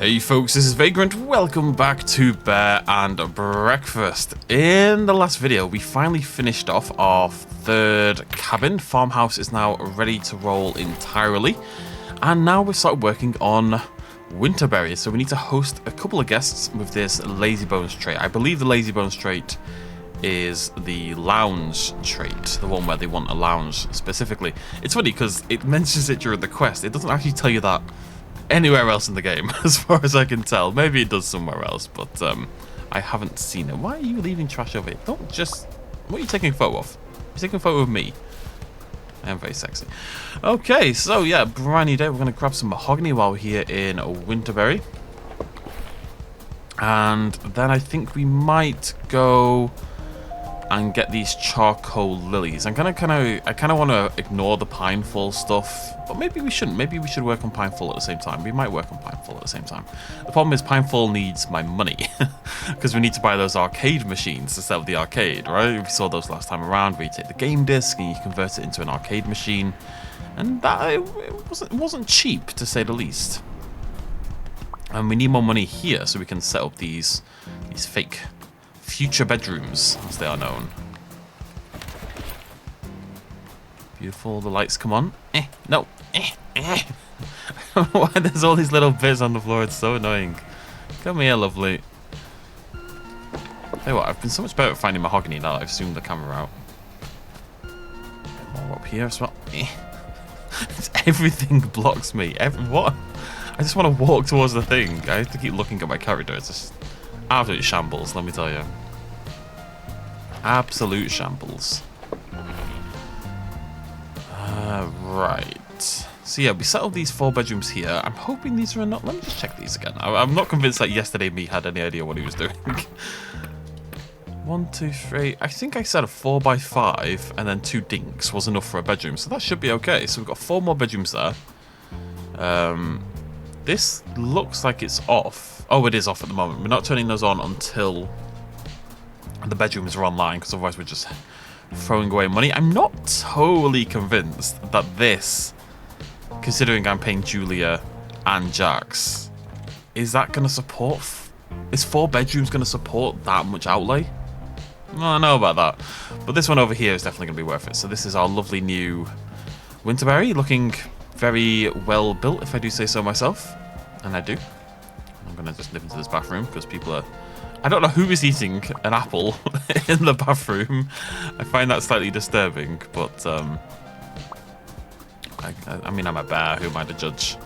Hey folks, this is Vagrant. Welcome back to Bear and Breakfast. In the last video, we finally finished off our third cabin. Farmhouse is now ready to roll entirely. And now we've started working on Winterberry. So we need to host a couple of guests with this Lazy Bones trait. I believe the Lazy Bones trait is the lounge trait, the one where they want a lounge specifically. It's funny because it mentions it during the quest. It doesn't actually tell you that anywhere else in the game, as far as I can tell. Maybe it does somewhere else, but I haven't seen it. Why are you leaving trash over here? Don't just... What are you taking a photo of? You're taking a photo of me. I am very sexy. Okay, so yeah, brand new day. We're going to grab some mahogany while we're here in Winterberry. And then I think we might go and get these charcoal lilies. I kind of want to ignore the pinefall stuff, but maybe we shouldn't. Maybe we should work on pinefall at the same time. We might work on pinefall at the same time. The problem is pinefall needs my money because we need to buy those arcade machines to set up the arcade, right? We saw those last time around where you take the game disc and you convert it into an arcade machine, and that it wasn't cheap, to say the least. And we need more money here so we can set up these fake future bedrooms, as they are known. Beautiful, the lights come on. No. I don't know why there's all these little bits on the floor, it's so annoying. Come here, lovely. Tell you what, I've been so much better at finding mahogany now that I've zoomed the camera out. More up here as well. Everything blocks me. What? I just want to walk towards the thing. I have to keep looking at my character. It's just absolute shambles, let me tell you. Absolute shambles. Right. So yeah, we settled these 4 bedrooms here. I'm hoping these are enough. Let me just check these again. I'm not convinced that yesterday me had any idea what he was doing. 1, 2, 3. I think I said a 4x5 and then 2 dinks was enough for a bedroom. So that should be okay. So we've got 4 more bedrooms there. This looks like it's off. Oh, it is off at the moment. We're not turning those on until the bedrooms are online, because otherwise we're just throwing away money. I'm not totally convinced that this, considering I'm paying Julia and Jax, is that going to support... Is 4 bedrooms going to support that much outlay? Well, I don't know about that. But this one over here is definitely going to be worth it. So this is our lovely new Winterberry, looking very well built, if I do say so myself. And I do. I'm going to just nip into this bathroom because people are... I don't know who is eating an apple in the bathroom. I find that slightly disturbing, but I mean, I'm a bear. Who am I to judge?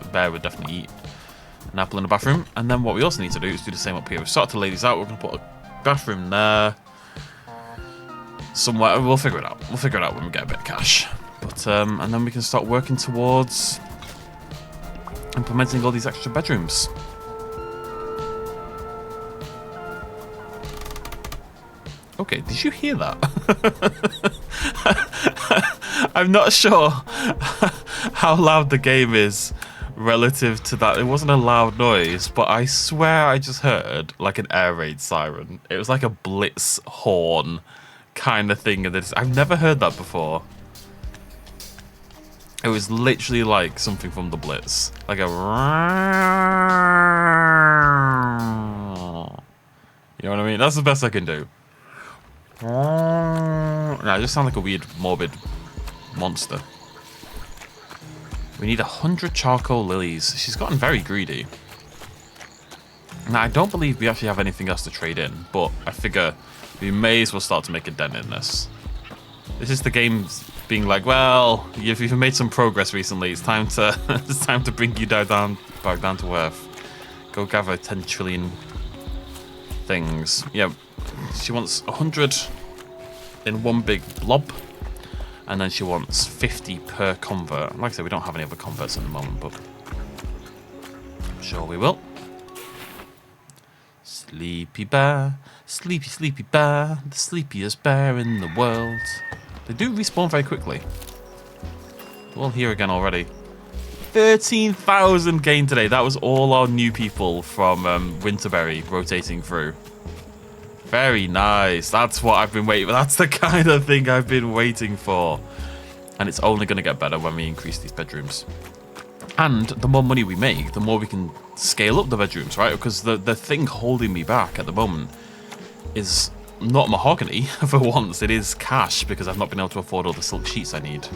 A bear would definitely eat an apple in the bathroom. And then what we also need to do is do the same up here. We've started to lay these out. We're going to put a bathroom there somewhere. We'll figure it out. We'll figure it out when we get a bit of cash. But and then we can start working towards implementing all these extra bedrooms. Okay, did you hear that? I'm not sure how loud the game is relative to that. It wasn't a loud noise, but I swear I just heard like an air raid siren. It was like a blitz horn kind of thing. I've never heard that before. It was literally like something from the Blitz. Like a... You know what I mean? That's the best I can do. No, I just sound like a weird, morbid monster. We need 100 charcoal lilies. She's gotten very greedy. Now, I don't believe we actually have anything else to trade in, but I figure we may as well start to make a dent in this. This is the game being like, well, you've made some progress recently. It's time to it's time to bring you back down to earth. Go gather 10 trillion things. Yeah, she wants 100 in one big blob, and then she wants 50 per convert. Like I said, we don't have any other converts at the moment, but I'm sure we will. Sleepy bear, sleepy bear, the sleepiest bear in the world. They do respawn very quickly. We're all here again already. 13,000 gained today. That was all our new people from Winterberry rotating through. Very nice. That's what I've been waiting for. That's the kind of thing I've been waiting for. And it's only going to get better when we increase these bedrooms. And the more money we make, the more we can scale up the bedrooms, right? Because the thing holding me back at the moment is not mahogany, for once. It is cash, because I've not been able to afford all the silk sheets I need.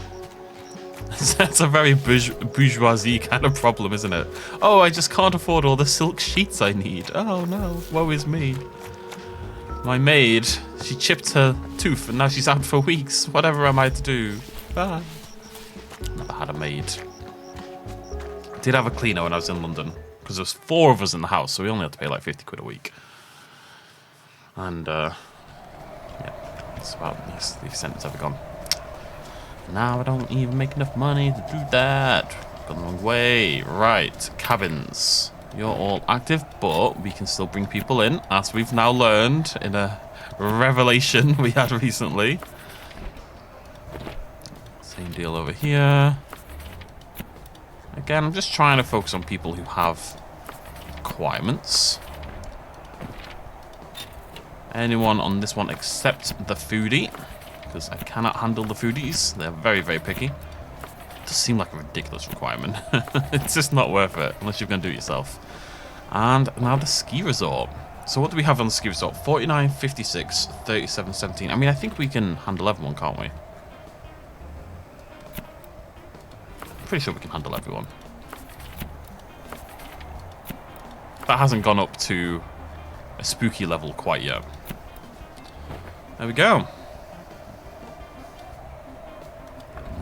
That's a very bourgeoisie kind of problem, isn't it? Oh, I just can't afford all the silk sheets I need. Oh no, woe is me. My maid, she chipped her tooth and now she's out for weeks. Whatever am I to do? Ah. Never had a maid. Did have a cleaner when I was in London, because there was 4 of us in the house, so we only had to pay like 50 quid a week. And yeah, that's about the extent it's ever gone. Now I don't even make enough money to do that. Gone the wrong way. Right, cabins. You're all active, but we can still bring people in, as we've now learned in a revelation we had recently. Same deal over here. Again, I'm just trying to focus on people who have requirements. Anyone on this one except the foodie, because I cannot handle the foodies. They're very, very picky. It does seem like a ridiculous requirement. It's just not worth it unless you're going to do it yourself. And now the ski resort. So what do we have on the ski resort? 49, 56, 37, 17. I mean, I think we can handle everyone, can't we? Pretty sure we can handle everyone. That hasn't gone up to a spooky level quite yet. There we go.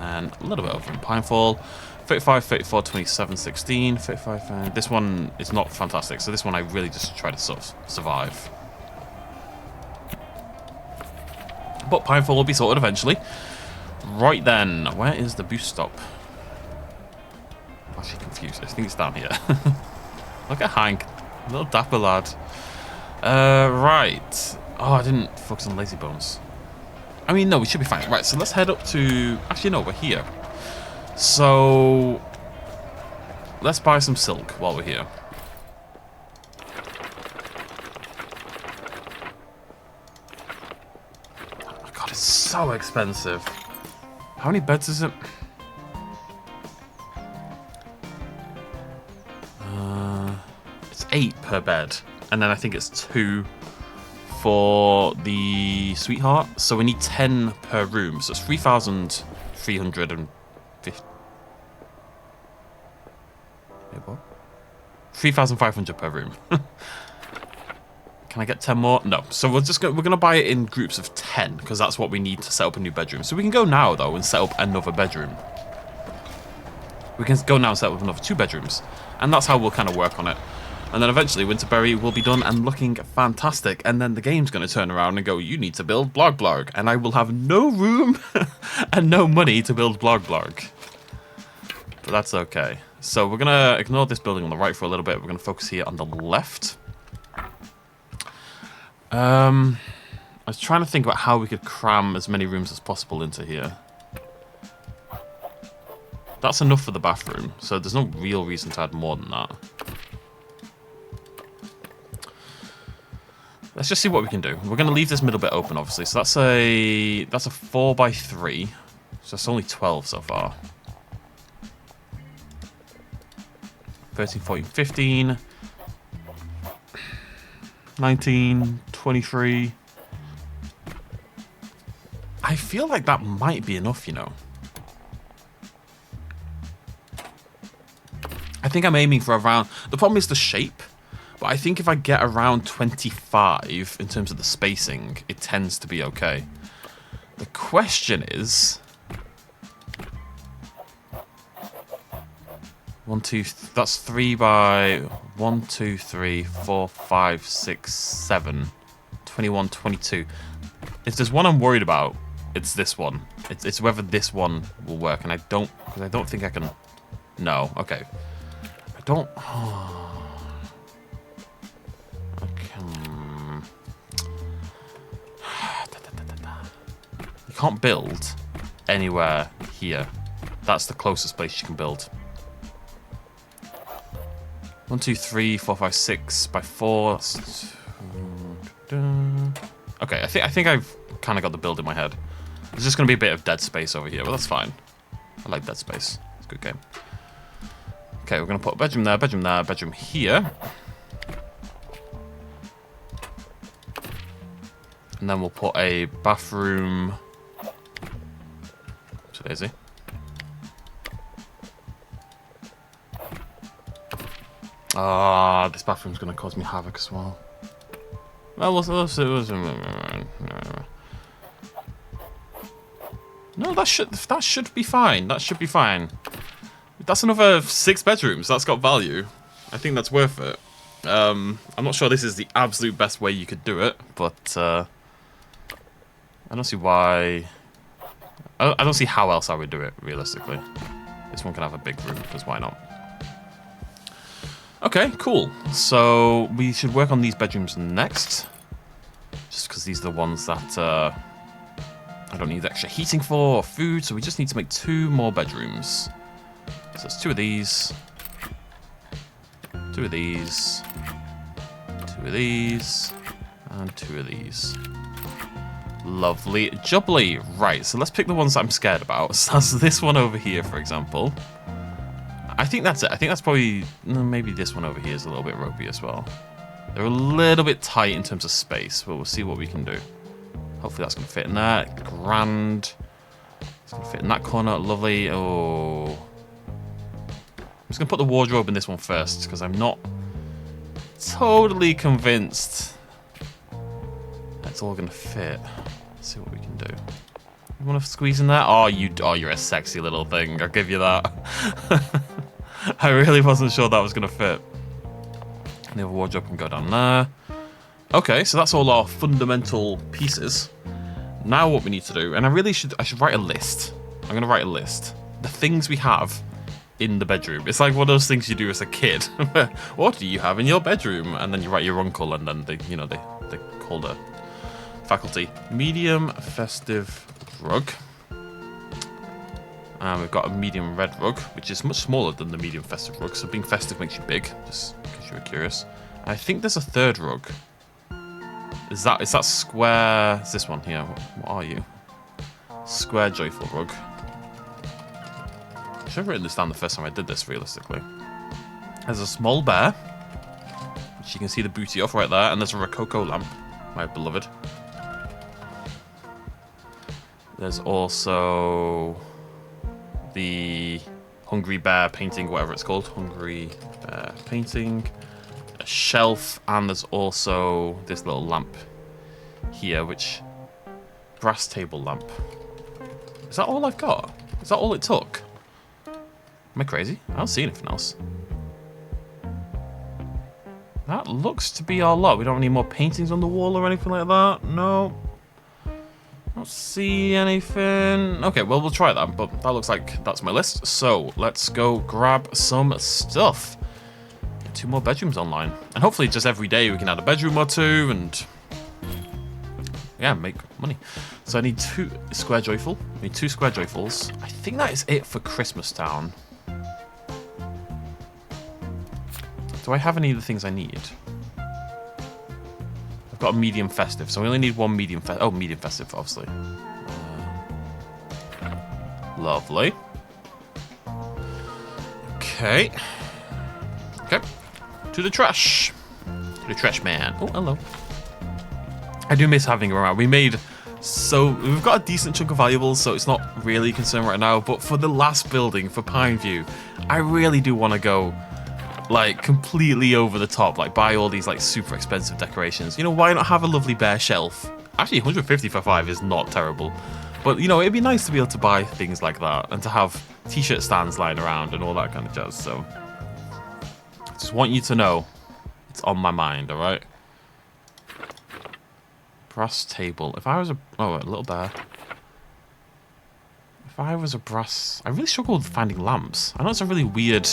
And a little bit over in Pinefall. 35, 34, 27, 16, 35. This one is not fantastic, so this one I really just try to sort of survive. But Pinefall will be sorted eventually. Right then, where is the boost stop? I'm actually confused. I think it's down here. Look at Hank, little dapper lad. Right. Oh, I didn't focus on lazy bones. I mean, no, we should be fine. Right, so let's head up to... Actually, no, we're here. So, let's buy some silk while we're here. Oh my god, it's so expensive. How many beds is it? It's 8 per bed. And then I think it's 2 for the sweetheart. So we need 10 per room. So it's 3,350. Wait, what? 3,500 per room. Can I get 10 more? No. So we're gonna buy it in groups of 10 because that's what we need to set up a new bedroom. So we can go now though and set up another bedroom. We can go now and set up another 2 bedrooms, and that's how we'll kind of work on it. And then eventually Winterberry will be done and looking fantastic. And then the game's going to turn around and go, you need to build blog blog. And I will have no room and no money to build blog blog. But that's okay. So we're going to ignore this building on the right for a little bit. We're going to focus here on the left. I was trying to think about how we could cram as many rooms as possible into here. That's enough for the bathroom. So there's no real reason to add more than that. Let's just see what we can do. We're going to leave this middle bit open, obviously. So that's a 4x3. So it's only 12 so far. 13, 14, 15. 19, 23. I feel like that might be enough, you know. I think I'm aiming for around... The problem is the shape. But I think if I get around 25 in terms of the spacing, it tends to be okay. The question is... 1, 2... That's 3 by... 1, 2, 3, 4, 5, 6, 7... 21, 22. If there's one I'm worried about, it's this one. It's whether this one will work, and I don't... Because I don't think I can... No, okay. I don't... Oh. You can't build anywhere here. That's the closest place you can build. 1, 2, 3, 4, 5, 6 by 4. Okay, I think I've kind of got the build in my head. There's just going to be a bit of dead space over here, but that's fine. I like dead space. It's a good game. Okay, we're going to put a bedroom there, bedroom here. And then we'll put a bathroom. To Daisy. Ah, this bathroom's going to cause me havoc as well. Well, no, that should be fine. That should be fine. That's another 6 bedrooms. That's got value. I think that's worth it. I'm not sure this is the absolute best way you could do it, but I don't see why. I don't see how else I would do it realistically. This one can have a big room, because why not? Okay, cool. So we should work on these bedrooms next, just because these are the ones that I don't need extra heating for or food. So we just need to make 2 more bedrooms. So it's 2 of these, 2 of these, 2 of these, and 2 of these. Lovely jubbly. Right, so let's pick the ones that I'm scared about. So that's this one over here, for example. I think that's it. I think that's probably... maybe this one over here is a little bit ropey as well. They're a little bit tight in terms of space, but we'll see what we can do. Hopefully that's going to fit in there. Grand. It's going to fit in that corner. Lovely. Oh... I'm just going to put the wardrobe in this one first, because I'm not totally convinced that's all going to fit. Let's see what we can do. You want to squeeze in there? Oh, you're a sexy little thing. I'll give you that. I really wasn't sure that was going to fit. And the other wardrobe can go down there. Okay, so that's all our fundamental pieces. Now what we need to do, and I should write a list. I'm going to write a list. The things we have in the bedroom. It's like one of those things you do as a kid. What do you have in your bedroom? And then you write your uncle, and then they call the faculty. Medium festive rug. And we've got a medium red rug, which is much smaller than the medium festive rug. So being festive makes you big, just in case you were curious. And I think there's a 3rd rug. Is that square? Is this one here? What are you? Square joyful rug. I should have written this down the first time I did this, realistically. There's a small bear, which you can see the booty of right there, and there's a Rococo lamp, my beloved. There's also the Hungry Bear painting, whatever it's called. Hungry Bear painting. A shelf, and there's also this little lamp here, which... brass table lamp. Is that all I've got? Is that all it took? Am I crazy? I don't see anything else. That looks to be our lot. We don't have any more paintings on the wall or anything like that. No. Don't see anything. Okay, well, we'll try that, but that looks like that's my list. So, let's go grab some stuff. 2 more bedrooms online. And hopefully just every day we can add a bedroom or 2 and... yeah, make money. So I need 2 square joyful. I need 2 square joyfuls. I think that is it for Christmas Town. Do I have any of the things I need? I've got a medium festive, so we only need 1 medium festive. Oh, medium festive, obviously. Lovely. Okay. Okay. To the trash. To the trash man. Oh, hello. I do miss having him around. We've got a decent chunk of valuables, so it's not really a concern right now. But for the last building, for Pineview, I really do want to go, like, completely over the top. Like, buy all these, like, super expensive decorations. You know, why not have a lovely bare shelf? Actually, 150 for 5 is not terrible. But, you know, it'd be nice to be able to buy things like that and to have t-shirt stands lying around and all that kind of jazz. So, I just want you to know it's on my mind, all right? Brass table. If I was a... oh, a little bear. If I was a brass... I really struggle with finding lamps. I know it's a really weird...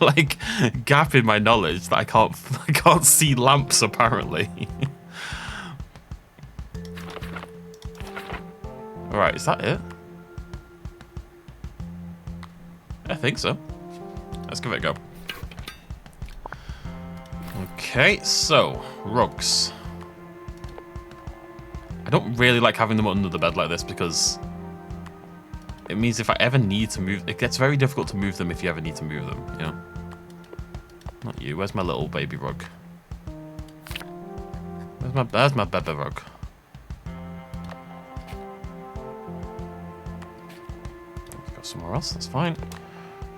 like, gap in my knowledge that I can't see lamps, apparently. Alright, is that it? I think so. Let's give it a go. Okay, so, rugs. I don't really like having them under the bed like this because it means if I ever need to move, it gets very difficult to move them if you ever need to move them, you know? Not you, where's my little baby rug? There's my baby rug. Go somewhere else, that's fine.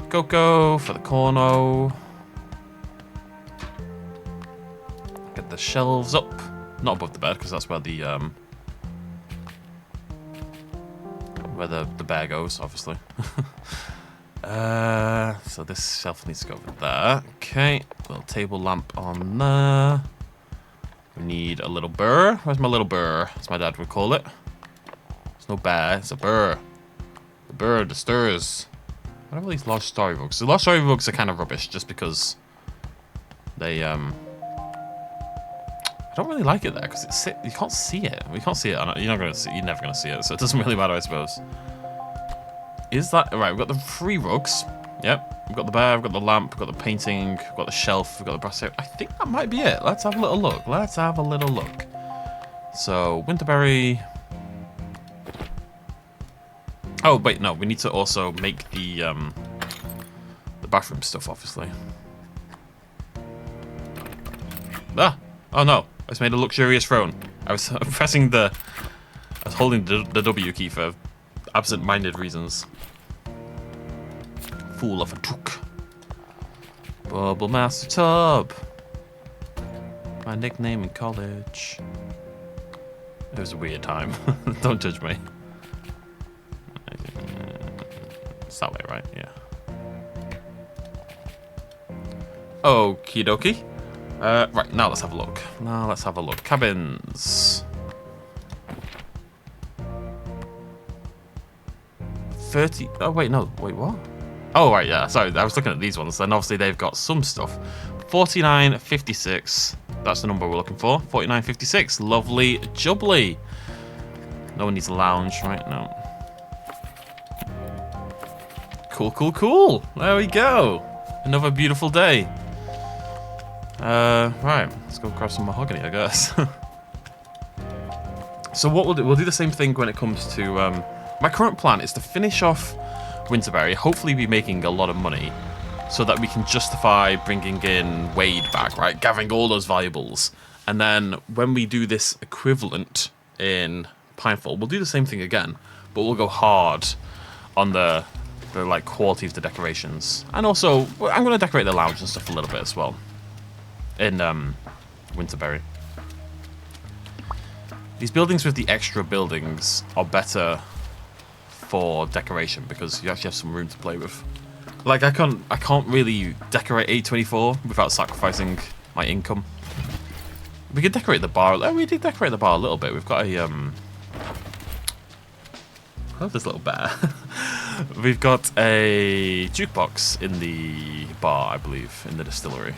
Go for the corner. Get the shelves up. Not above the bed, because that's where the bear goes, obviously. So this shelf needs to go over there. Okay, little table lamp on there. We need a little burr. Where's my little burr, as my dad would call it? It's no bear, it's a burr. The burr, the stirs. What are all these large story rugs? The large story rugs are kind of rubbish, just because they I don't really like it there because you can't see it. We can't see it. You're not gonna see. You're never gonna see it, so it doesn't really matter, I suppose. Is that right? We've got the 3 rugs. Yep. We've got the bear. We've got the lamp. We've got the painting. We've got the shelf. We've got the brass. I think that might be it. Let's have a little look. Let's have a little look. So Winterberry. Oh wait, no. We need to also make the bathroom stuff, obviously. Ah. Oh no. I just made a luxurious throne. I was pressing I was holding the W key for absent-minded reasons. Fool of a took. Bubble Master Tub. My nickname in college. It was a weird time. Don't judge me. It's that way, right? Yeah. Okie dokie. Right, now let's have a look. Cabins. 30. Oh, wait, no. Wait, what? Oh, right, yeah. Sorry, I was looking at these ones. And obviously, they've got some stuff. 49.56. That's the number we're looking for. 49.56. Lovely jubbly. No one needs a lounge, right? No. Cool. There we go. Another beautiful day. Right, let's go grab some mahogany, I guess. So what we'll do the same thing when it comes to, my current plan is to finish off Winterberry, hopefully be making a lot of money, so that we can justify bringing in Wade back, right? Gathering all those valuables. And then when we do this equivalent in Pinefall, we'll do the same thing again, but we'll go hard on the like quality of the decorations. And also, I'm going to decorate the lounge and stuff a little bit as well. In Winterberry. These buildings with the extra buildings are better for decoration because you actually have some room to play with. Like I can't really decorate A24 without sacrificing my income. We could decorate the bar. Oh, we did decorate the bar a little bit. We've got a I love this little bear. We've got a jukebox in the bar, I believe, in the distillery.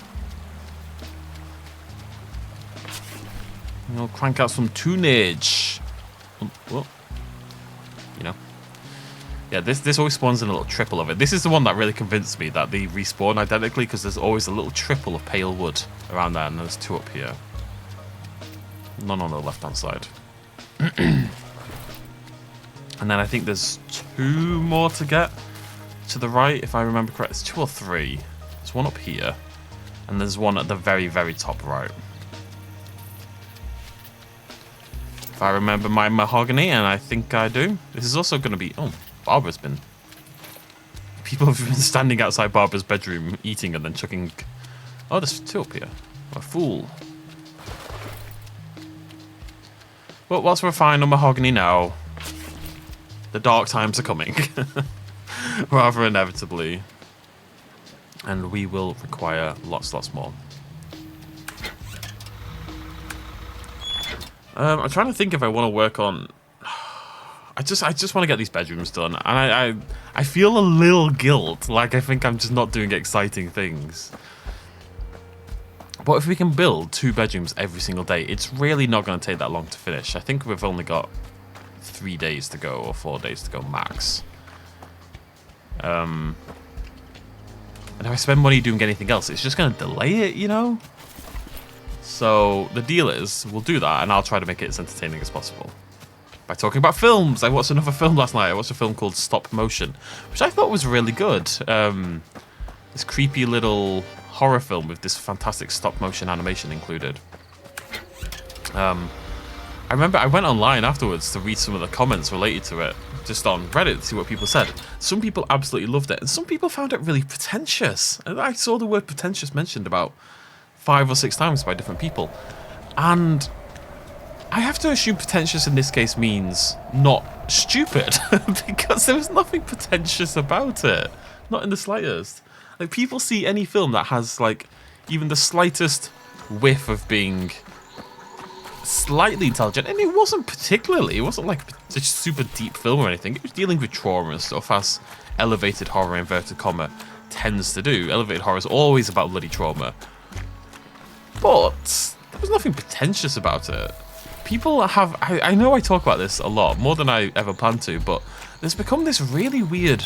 We'll crank out some tunage. Oh, you know. Yeah, this always spawns in a little triple of it. This is the one that really convinced me that they respawn identically because there's always a little triple of pale wood around there, and there's 2 up here. None on the left-hand side. And then I think there's 2 more to get to the right, if I remember correctly. It's 2 or 3. There's one up here, and there's one at the very, very top right. If I remember my mahogany, and I think I do. This is also going to be... Oh, Barbara's been... People have been standing outside Barbara's bedroom, eating and then chucking... Oh, there's 2 up here. What a fool. But whilst we're fine on mahogany now, the dark times are coming. Rather inevitably. And we will require lots more. I'm trying to think if I want to work on... I just want to get these bedrooms done. And I feel a little guilt. Like, I think I'm just not doing exciting things. But if we can build 2 bedrooms every single day, it's really not going to take that long to finish. I think we've only got 3 days to go, or 4 days to go max. And if I spend money doing anything else, it's just going to delay it, you know? So the deal is, we'll do that, and I'll try to make it as entertaining as possible. by talking about films. I watched another film last night. I watched a film called Stop Motion, which I thought was really good. This creepy little horror film with this fantastic stop motion animation included. I remember I went online afterwards to read some of the comments related to it, just on Reddit, to see what people said. Some people absolutely loved it, and some people found it really pretentious. And I saw the word pretentious mentioned about 5 or 6 times by different people. And I have to assume pretentious in this case means not stupid, because there was nothing pretentious about it. Not in the slightest. Like, people see any film that has, like, even the slightest whiff of being slightly intelligent, and it wasn't particularly, it wasn't like a super deep film or anything. It was dealing with trauma and stuff, as elevated horror, inverted comma, tends to do. Elevated horror is always about bloody trauma. But there was nothing pretentious about it. People have, I know I talk about this a lot, more than I ever planned to, but there's become this really weird,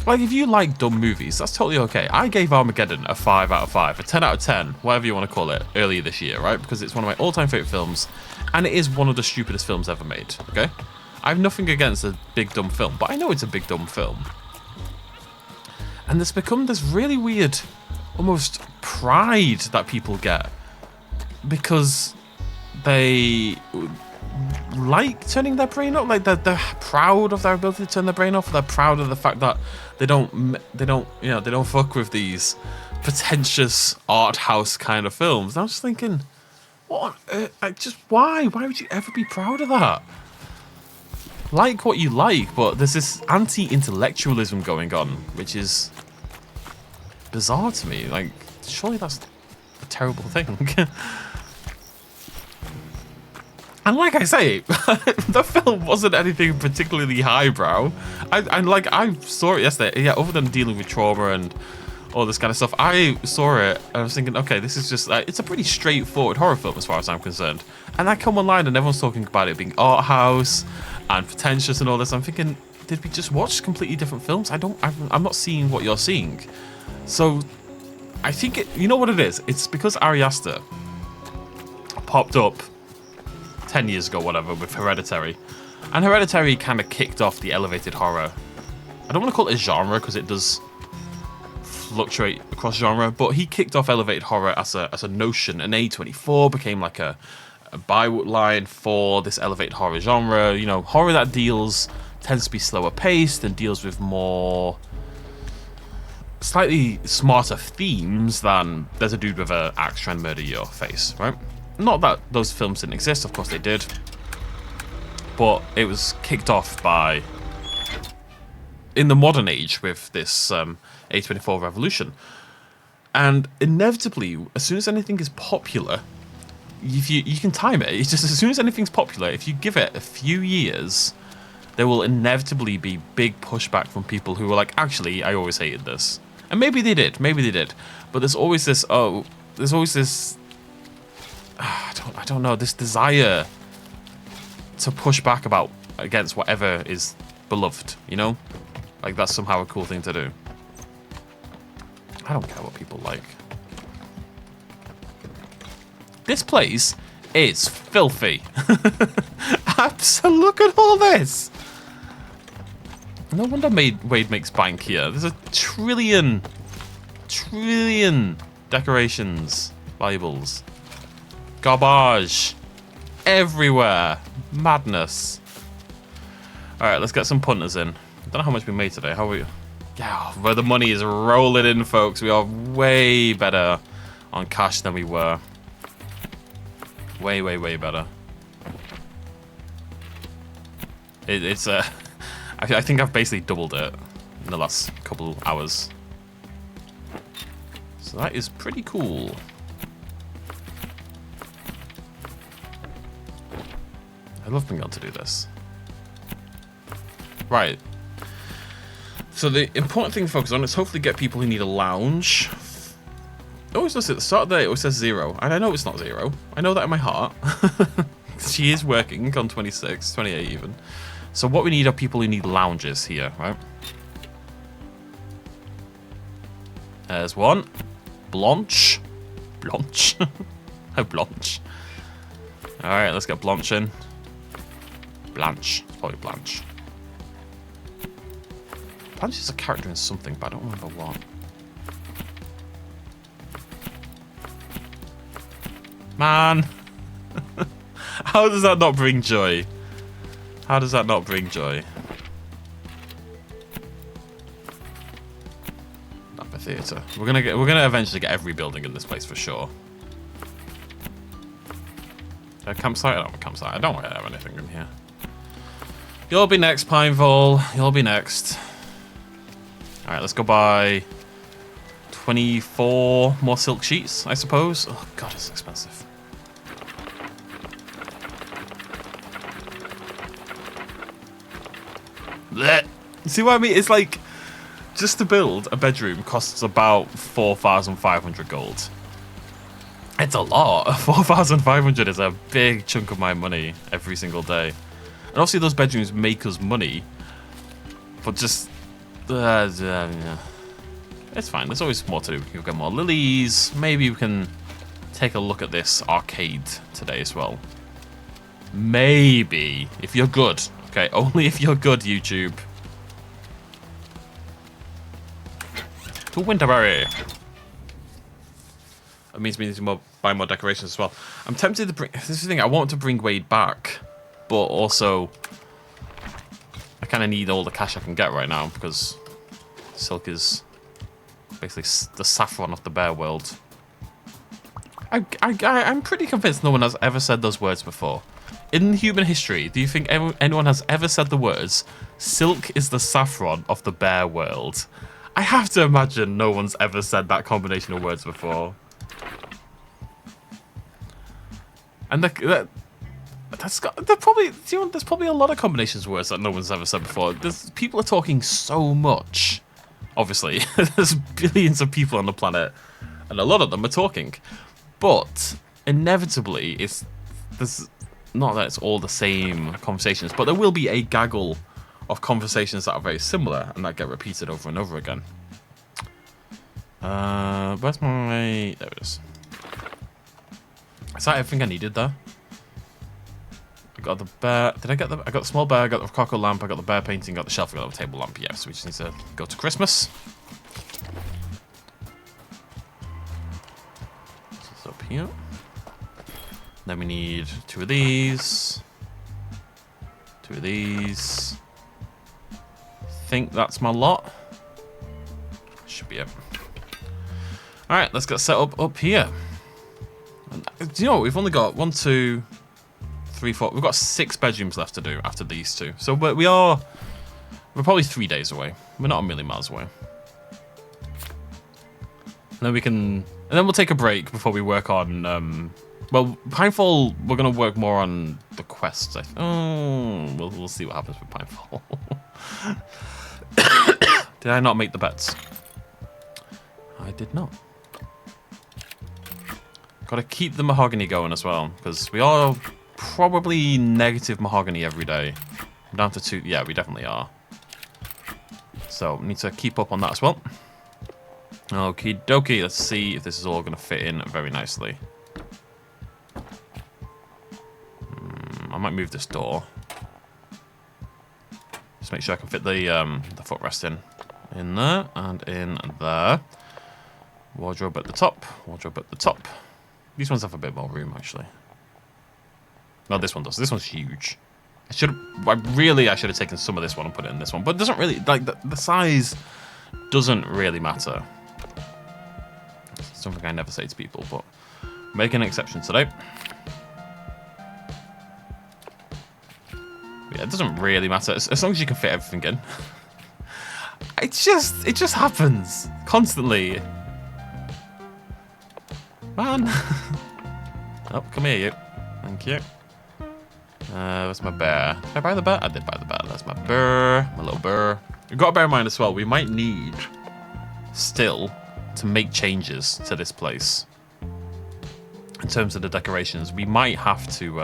like, if you like dumb movies, that's totally okay. I gave Armageddon a 5 out of 5, a 10 out of 10, whatever you want to call it, earlier this year, right? Because it's one of my all-time favourite films, and it is one of the stupidest films ever made, okay? I have nothing against a big dumb film, but I know it's a big dumb film. And there's become this really weird, almost pride that people get, because they like turning their brain off, like they're proud of their ability to turn their brain off. They're proud of the fact that they don't fuck with these pretentious art house kind of films. And I was just thinking, what on earth? Like, just why would you ever be proud of that? Like what you like, but there's this anti-intellectualism going on, which is bizarre to me. Like, surely that's a terrible thing. And like I say, the film wasn't anything particularly highbrow. I saw it yesterday. Yeah, other than dealing with trauma and all this kind of stuff, I saw it and I was thinking, okay, this is just, it's a pretty straightforward horror film as far as I'm concerned. And I come online and everyone's talking about it being art house and pretentious and all this. I'm thinking, did we just watch completely different films? I'm not seeing what you're seeing. So I think you know what it is? It's because Ari Aster popped up 10 years ago, whatever, with Hereditary. And Hereditary kind of kicked off the elevated horror. I don't want to call it a genre because it does fluctuate across genre, but he kicked off elevated horror as a notion, and A24 became like a byline for this elevated horror genre. You know, horror that tends to be slower paced and deals with more slightly smarter themes than there's a dude with an axe trying to murder your face, right? Not that those films didn't exist, of course they did, but it was kicked off by, in the modern age, with this A24 revolution. And inevitably, as soon as anything is popular, if you can time it, it's just as soon as anything's popular, if you give it a few years, there will inevitably be big pushback from people who are like, actually, I always hated this. And maybe they did, but there's always this, I don't know, this desire to push back against whatever is beloved, you know? Like, that's somehow a cool thing to do. I don't care what people like. This place is filthy. Look at all this. No wonder Wade makes bank here. There's a trillion decorations, Bibles. Garbage everywhere. Madness. Alright, let's get some punters in. I don't know how much we made today. How are we? Yeah, where the money is rolling in, folks. We are way better on cash than we were. Way better. It's I think I've basically doubled it in the last couple hours. So that is pretty cool. I love being able to do this. Right. So the important thing to focus on is hopefully get people who need a lounge. It always does at the start of the day, it always says 0. And I know it's not 0. I know that in my heart. She is working on 26, 28 even. So what we need are people who need lounges here, right? There's one. Blanche. Oh, Blanche. Alright, let's get Blanche in. Blanche. Probably Blanche. Blanche is a character in something, but I don't remember what. Man! How does that not bring joy? How does that not bring joy? Amphitheater. We're gonna eventually get every building in this place for sure. A campsite? I don't have a campsite. I don't want to have anything in here. You'll be next, Pineville. You'll be next. Alright, let's go buy 24 more silk sheets, I suppose. Oh god, it's expensive. Blech. See what I mean? It's like, just to build a bedroom costs about 4,500 gold. It's a lot. 4,500 is a big chunk of my money every single day. And obviously those bedrooms make us money, but just... yeah. It's fine. There's always more to do. We'll get more lilies. Maybe we can take a look at this arcade today as well. Maybe. If you're good. Okay, only if you're good, YouTube. To Winterberry. That means we need to buy more decorations as well. I'm tempted to bring... This is the thing. I want to bring Wade back. But also... I kind of need all the cash I can get right now. Because silk is... basically the saffron of the bear world. I'm pretty convinced no one has ever said those words before. In human history, do you think anyone has ever said the words, silk is the saffron of the bear world? I have to imagine no one's ever said that combination of words before. And there's probably a lot of combinations of words that no one's ever said before. People are talking so much. Obviously, there's billions of people on the planet, and a lot of them are talking. But inevitably, there's not that it's all the same conversations, but there will be a gaggle of conversations that are very similar and that get repeated over and over again. Where's my... There it is. Is that everything I needed there? I got the bear... Did I get the... I got the small bear, I got the rococo lamp, I got the bear painting, got the shelf, I got the table lamp. Yeah, so we just need to go to Christmas. This is up here. Then we need 2 of these. 2 of these. I think that's my lot. Should be it. Alright, let's get set up here. And, do you know what? We've only got 1, 2, 3, 4. We've got 6 bedrooms left to do after these 2. So we're probably 3 days away. We're not a million miles away. And then we can... And then we'll take a break before we work on... well, Pinefall, we're going to work more on the quests. We'll see what happens with Pinefall. Did I not make the bets? I did not. Got to keep the mahogany going as well, because we are probably negative mahogany every day. We're down to 2. Yeah, we definitely are. So, we need to keep up on that as well. Okie dokie, let's see if this is all going to fit in very nicely. I might move this door. Just make sure I can fit the footrest in there and in there. Wardrobe at the top. Wardrobe at the top. These ones have a bit more room actually. No, this one does. This one's huge. I should have taken some of this one and put it in this one, but it doesn't really like the size doesn't really matter. It's something I never say to people, but make an exception today. Yeah, it doesn't really matter as long as you can fit everything in. It just happens constantly. Man. Oh, come here, you. Thank you. Where's my bear? Did I buy the bear? I did buy the bear. That's my bear, my little bear. We've got to bear in mind as well, we might need still to make changes to this place. In terms of the decorations, we might have to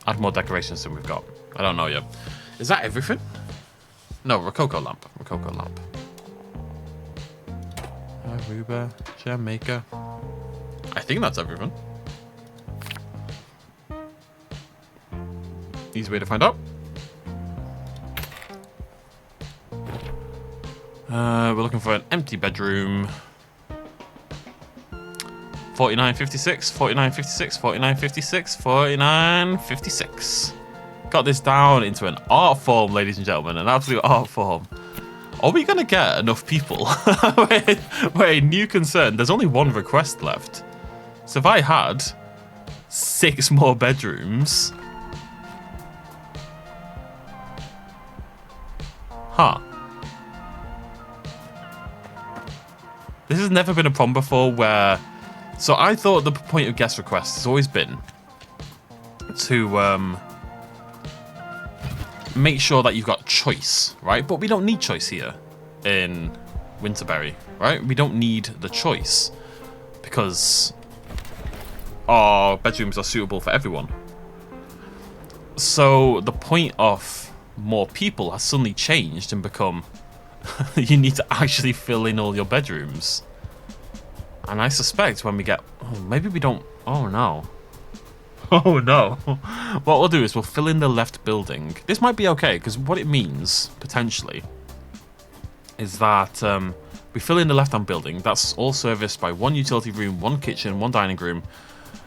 add more decorations than we've got. I don't know yet. Is that everything? No, Rococo lamp. Rococo lamp. Aruba, Jamaica. I think that's everyone. Easy way to find out. We're looking for an empty bedroom. 4956, 4956, 4956, 4956. Got this down into an art form, ladies and gentlemen, an absolute art form. Are we going to get enough people? Wait, new concern. There's only one request left. So if I had 6 more bedrooms... Huh. This has never been a problem before where... So I thought the point of guest requests has always been to make sure that you've got choice, right? But we don't need choice here in Winterberry, right? We don't need the choice because our bedrooms are suitable for everyone. So the point of more people has suddenly changed and become you need to actually fill in all your bedrooms. And I suspect when we get... Oh, maybe we don't... Oh, no. Oh, no. What we'll do is we'll fill in the left building. This might be okay, because what it means, potentially, is that we fill in the left-hand building. That's all serviced by 1 utility room, 1 kitchen, 1 dining room.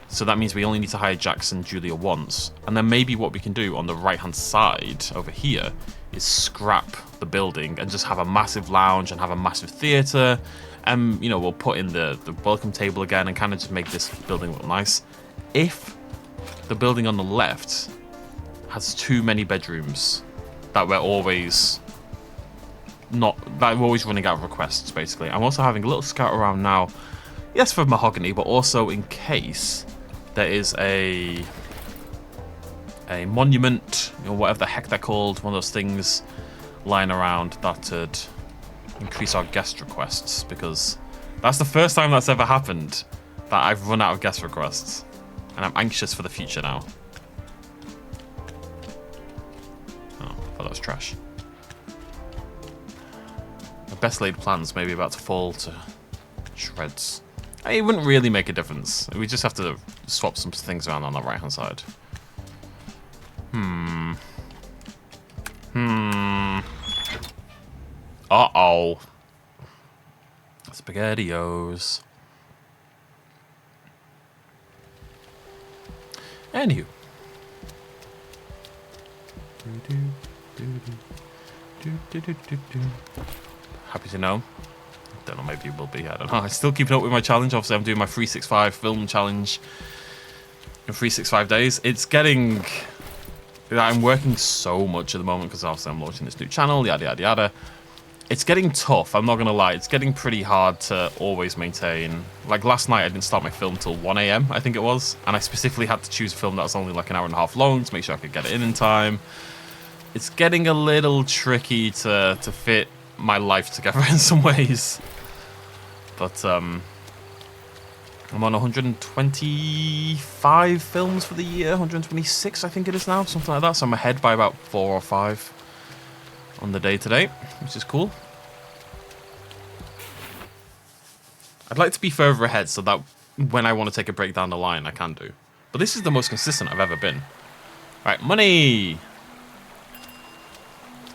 So that means we only need to hire Jackson, Julia once. And then maybe what we can do on the right-hand side over here is scrap the building and just have a massive lounge and have a massive theatre. And, you know, we'll put in the welcome table again and kind of just make this building look nice. If the building on the left has too many bedrooms that we're always running out of requests, basically. I'm also having a little scout around now. Yes, for mahogany, but also in case there is a monument, or whatever the heck they're called, one of those things lying around that would increase our guest requests, because that's the first time that's ever happened that I've run out of guest requests, and I'm anxious for the future now. Oh, I thought that was trash. My best laid plans may be about to fall to shreds. It wouldn't really make a difference. We just have to swap some things around on the right hand side. Uh-oh. SpaghettiOs. Anywho. Happy to know. Don't know, maybe it will be. I don't know. I'm still keeping up with my challenge. Obviously, I'm doing my 365 film challenge in 365 days. It's getting... I'm working so much at the moment because obviously I'm launching this new channel, yada, yada, yada. It's getting tough, I'm not going to lie. It's getting pretty hard to always maintain. Like last night, I didn't start my film till 1 AM, I think it was. And I specifically had to choose a film that was only like an hour and a half long to make sure I could get it in time. It's getting a little tricky to fit my life together in some ways. But I'm on 125 films for the year, 126 I think it is now, something like that. So I'm ahead by about 4 or 5 on the day today, which is cool. I'd like to be further ahead so that when I want to take a break down the line, I can do. But this is the most consistent I've ever been. Right, money!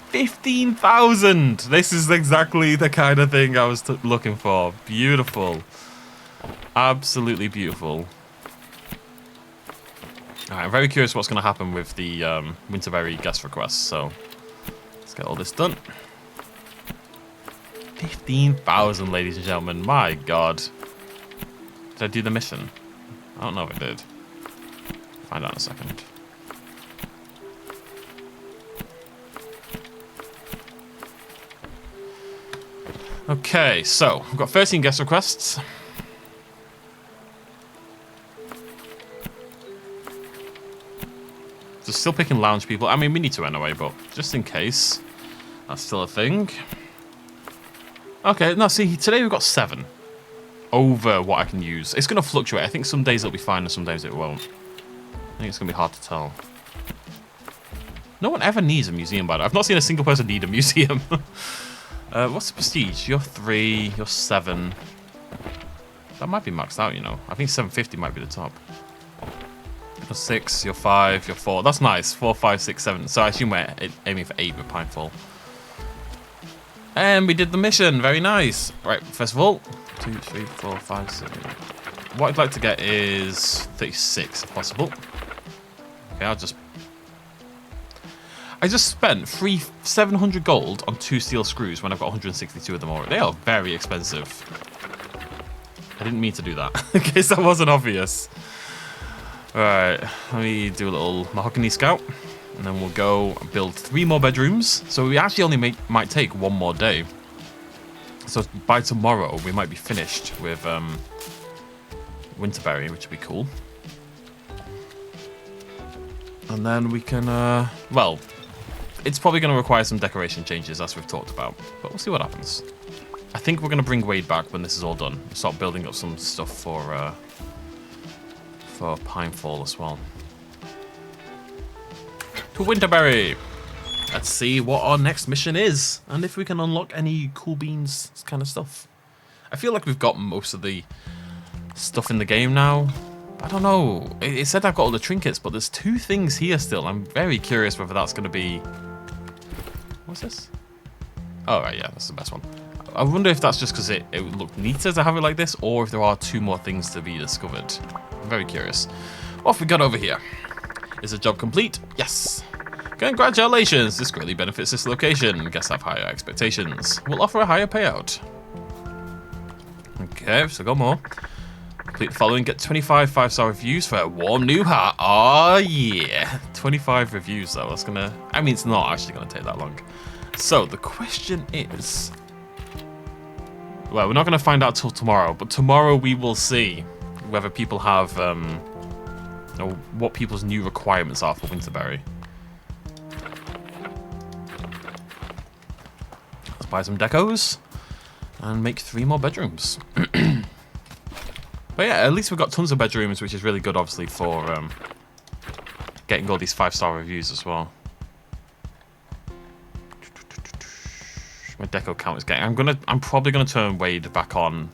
15,000! This is exactly the kind of thing I was looking for. Beautiful. Absolutely beautiful. Alright, I'm very curious what's going to happen with the Winterberry guest requests, so let's get all this done. 15,000, ladies and gentlemen. My god. Did I do the mission? I don't know if I did. Find out in a second. Okay, so we've got 13 guest requests. Just still picking lounge people. I mean, we need to anyway, but just in case. That's still a thing. Okay, no, see, today we've got 7 over what I can use. It's going to fluctuate. I think some days it'll be fine and some days it won't. I think it's going to be hard to tell. No one ever needs a museum, by the way. I've not seen a single person need a museum. What's the prestige? You're 3, you're 7. That might be maxed out, you know. I think 750 might be the top. You're 6, you're 5, you're 4. That's nice. 4, 5, 6, 7. So I assume we're aiming for 8 with Pinefall. And we did the mission. Very nice. Right, first of all, 2, 3, 4, 5, 6. What I'd like to get is 36 if possible. Okay, I just spent 700 gold on 2 steel screws when I've got 162 of them already. They are very expensive. I didn't mean to do that, in case that wasn't obvious. Alright, let me do a little mahogany scout. And then we'll go build 3 more bedrooms. So we actually only might take 1 more day. So by tomorrow, we might be finished with Winterberry, which would be cool. And then we can, well, it's probably going to require some decoration changes, as we've talked about. But we'll see what happens. I think we're going to bring Wade back when this is all done. Start building up some stuff for Pinefall as well. To Winterberry! Let's see what our next mission is. And if we can unlock any cool beans kind of stuff. I feel like we've got most of the stuff in the game now. I don't know. It said I've got all the trinkets, but there's 2 things here still. I'm very curious whether that's going to be... What's this? Oh, right, yeah, that's the best one. I wonder if that's just because it would look neater to have it like this, or if there are 2 more things to be discovered. I'm very curious. What have we got over here? Is the job complete? Yes. Congratulations. This greatly benefits this location. Guests have higher expectations. We'll offer a higher payout. Okay, so got more. Complete the following. Get 25 5-star reviews for a warm new heart. Oh, yeah. 25 reviews, though. That's gonna... I mean, it's not actually going to take that long. So, the question is... Well, we're not going to find out till tomorrow, but tomorrow we will see whether people have... or what people's new requirements are for Winterberry. Let's buy some decos and make 3 more bedrooms. But yeah, at least we've got tons of bedrooms, which is really good, obviously, for getting all these 5-star reviews as well. My deco count is getting... I'm probably gonna turn Wade back on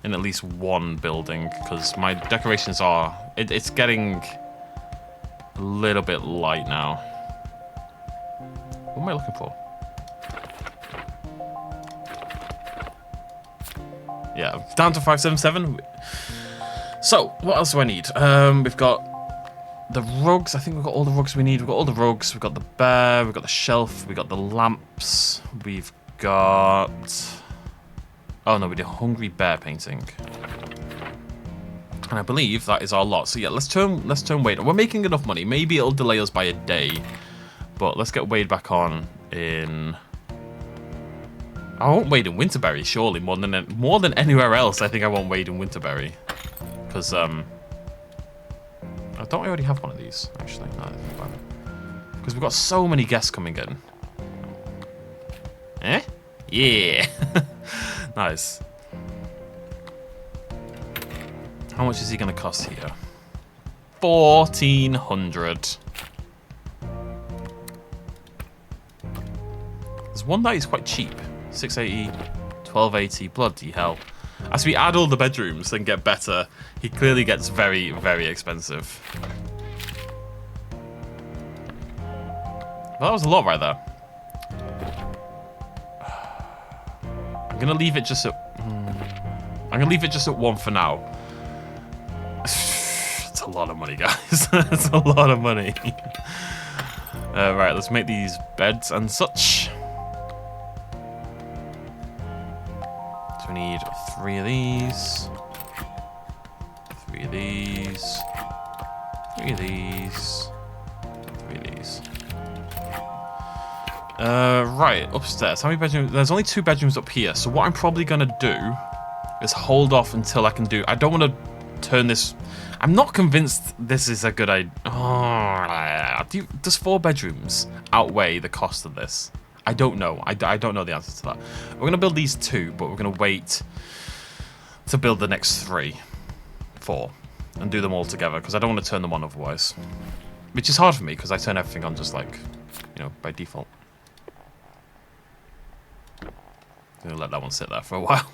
in at least 1 building, because my decorations are... It's getting a little bit light now. What am I looking for? Yeah, down to 577. So, what else do I need? We've got the rugs. I think we've got all the rugs we need. We've got all the rugs. We've got the bear. We've got the shelf. We've got the lamps. We've got... Oh no, we did Hungry Bear painting. And I believe that is our lot. So yeah, let's turn Wade on. We're making enough money. Maybe it'll delay us by a day. But let's get Wade back on in... I want Wade in Winterberry, surely, more than anywhere else. I think I want Wade in Winterberry. Because, don't I already have one of these, actually? No, because we've got so many guests coming in. Eh? Yeah! Nice. How much is he going to cost here? 1,400. There's one that is quite cheap. 680, 1280, bloody hell. As we add all the bedrooms and get better, he clearly gets very, very expensive. Well, that was a lot right there. I'm gonna leave it just at... I'm gonna leave it just at 1 for now. It's a lot of money, guys. It's a lot of money. Right, let's make these beds and such. So we need 3 of these. 3 of these. 3 of these. 3 of these. Right, upstairs. How many bedrooms? There's only 2 bedrooms up here, so what I'm probably gonna do is hold off until I can do... I don't want to turn this... I'm not convinced this is a good idea. Oh, does 4 bedrooms outweigh the cost of this? I don't know. I don't know the answer to that. We're going to build these 2, but we're going to wait to build the next 4, and do them all together, because I don't want to turn them on otherwise. Which is hard for me, because I turn everything on just like, you know, by default. I'm gonna let that one sit there for a while.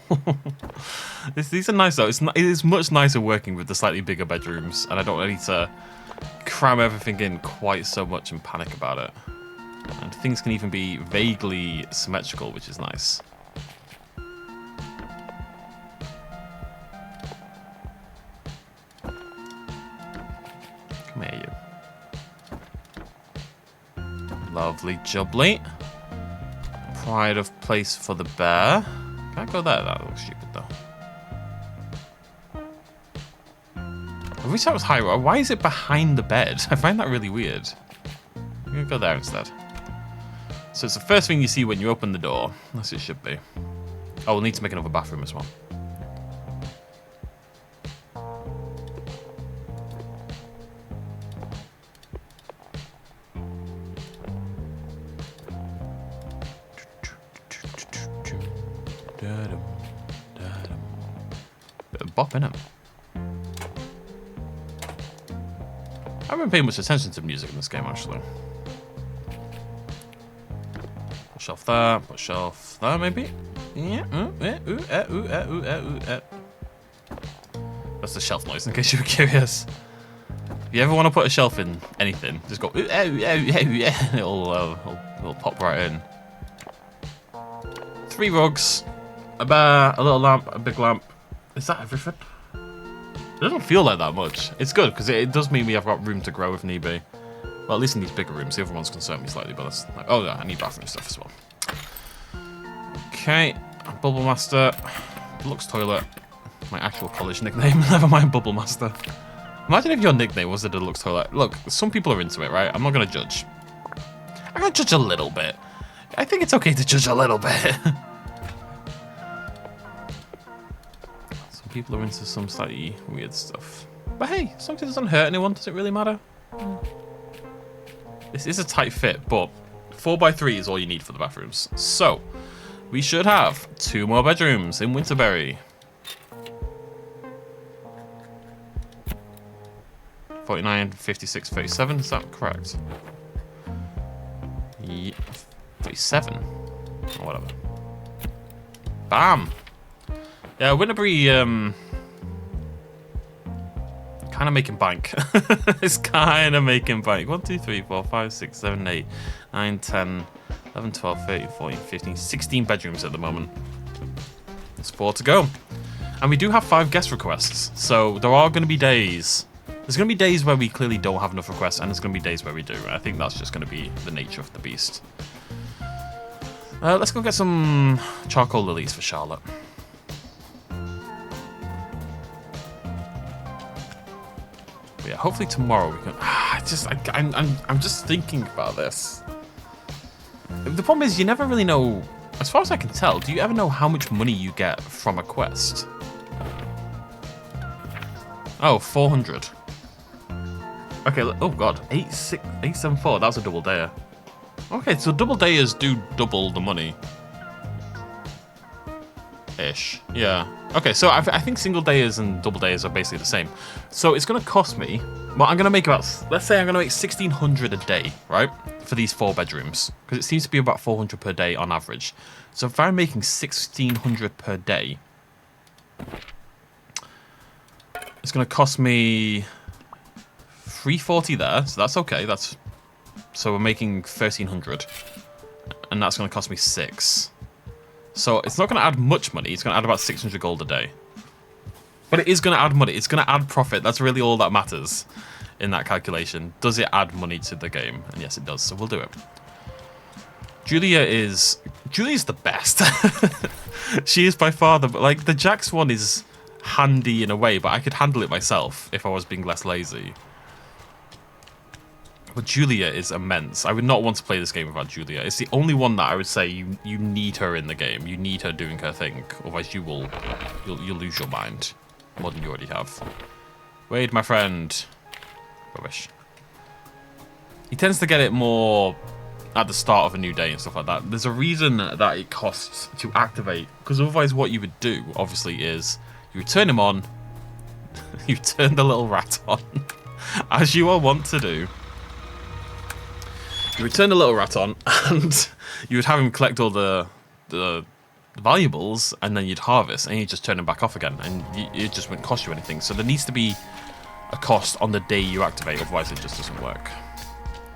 These are nice though. It is much nicer working with the slightly bigger bedrooms, and I don't need to cram everything in quite so much and panic about it. And things can even be vaguely symmetrical, which is nice. Come here, you. Lovely jubbly. Pride of place for the bear. Can I go there? That looks stupid though. I wish that was higher. Why is it behind the bed? I find that really weird. I'm gonna go there instead. So it's the first thing you see when you open the door. As it should be. Oh, we'll need to make another bathroom as well. Bit of bop in it. I haven't paid much attention to music in this game actually. Put shelf there, put shelf there maybe? Yeah. That's the shelf noise in case you were curious. If you ever want to put a shelf in anything, just go it'll pop right in. 3 rugs, a bear, a little lamp, a big lamp. Is that everything? It doesn't feel like that much. It's good, because it does mean we have got room to grow if need be. Well, at least in these bigger rooms. The other ones concern me slightly, but that's like, oh yeah, I need bathroom stuff as well. Okay, Bubble Master, Deluxe Toilet, my actual college nickname. Never mind Bubble Master. Imagine if your nickname was the Deluxe Toilet. Look, some people are into it, right? I'm not going to judge. I'm going to judge a little bit. I think it's okay to judge a little bit. Some people are into some slightly weird stuff. But hey, as long as it doesn't hurt anyone, does it really matter? This is a tight fit, but 4x3 is all you need for the bathrooms. So, we should have 2 more bedrooms in Winterberry. 49, 56, 37, is that correct? Yeah, 37, or whatever. Bam! Yeah, Winterberry, kind of making bank. It's kind of making bank. 1, 2, 3, 4, 5, 6, 7, 8, 9, 10, 11, 12, 13, 14, 15, 16 bedrooms at the moment. There's 4 to go. And we do have 5 guest requests, so there are going to be days. There's going to be days where we clearly don't have enough requests, and there's going to be days where we do. I think that's just going to be the nature of the beast. Let's go get some charcoal lilies for Charlotte. But yeah, hopefully tomorrow we can. I'm just thinking about this. The problem is you never really know. As far as I can tell, do you ever know how much money you get from a quest? Oh, 400. Okay, oh god, 874, that's a double dayer. Okay, so double dayers do double the money. Ish, yeah. Okay, so I think single dayers and double dayers are basically the same. So it's gonna cost me, well, I'm gonna make about, let's say I'm gonna make 1,600 a day, right? For these 4 bedrooms, because it seems to be about 400 per day on average. So if I'm making 1,600 per day, it's gonna cost me 340 there, so that's okay. So we're making 1,300, and that's going to cost me 6. So it's not going to add much money. It's going to add about 600 gold a day, but it is going to add money. It's going to add profit. That's really all that matters in that calculation. Does it add money to the game? And yes, it does. So we'll do it. Julia's the best. She is by far the Jax one is handy in a way, but I could handle it myself if I was being less lazy. But Julia is immense. I would not want to play this game without Julia. It's the only one that I would say you need her in the game. You need her doing her thing. Otherwise you'll lose your mind. More than you already have. Wade, my friend. Rubbish. He tends to get it more at the start of a new day and stuff like that. There's a reason that it costs to activate. Because otherwise what you would do, obviously, is you would turn him on. You turn the little rat on. As you are wont to do. You would turn the little rat on, and you would have him collect all the valuables, and then you'd harvest, and you just turn them back off again, and it just wouldn't cost you anything. So there needs to be a cost on the day you activate, otherwise it just doesn't work.